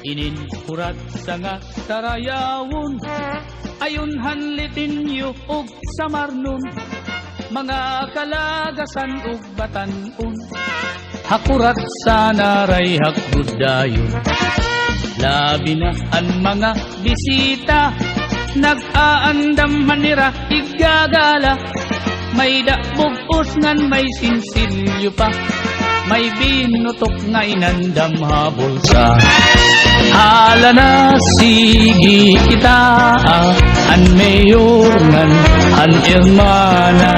inin kurat sa nga sarayawon, ayon hanlitin yu og samarnon, mga kalagasan ug batanon, hakurat sa naray hakbudayon. Labi na ang mga bisita, nag-aandam manira igagala, may dakbog usngan may sinsilyo pa, may binutok nga inandam habol sa hala na sige kita, an mayor ngan an irmana,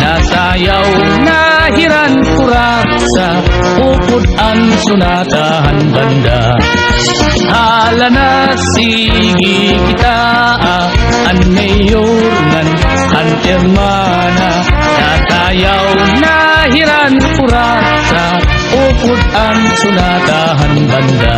nasayaw na hiran kurat sa upod an sunatahan banda. Hala na sige kita, an mayor ngan an irmana, nasayaw na hiran kurat sa upod ang sunatahan banda.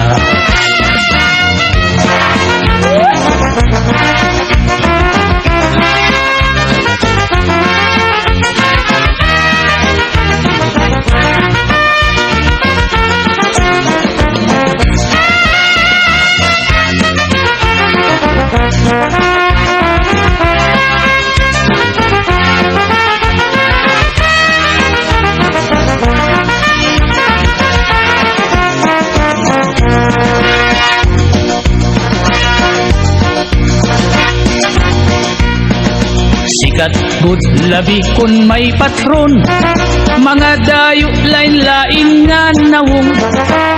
Sikat good labi kun may patron, mga dayo lain-lain nga nawong,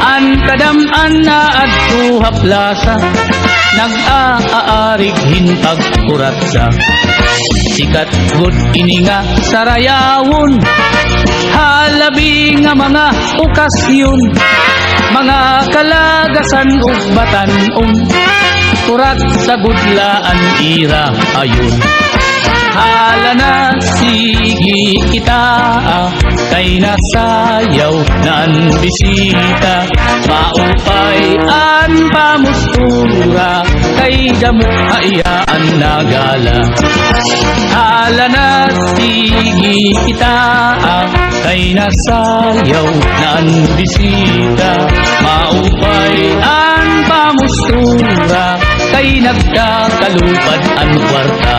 an kadam-an na adto haplasa, nag-aarig hintag kuratsa. Sikat good ini nga sarayawon, halabi nga mga okasyon, mga kalagasan ug batanon, kurat sa gudlaan ira ayon. Hala na sige kita, kay nasayaw na ang bisita, maupay an pamustura, kay damo hayaan nagala. Hala na sige kita, kay nasayaw na ang bisita, maupay an pamustura, kay nagkakalupad ang kwarta.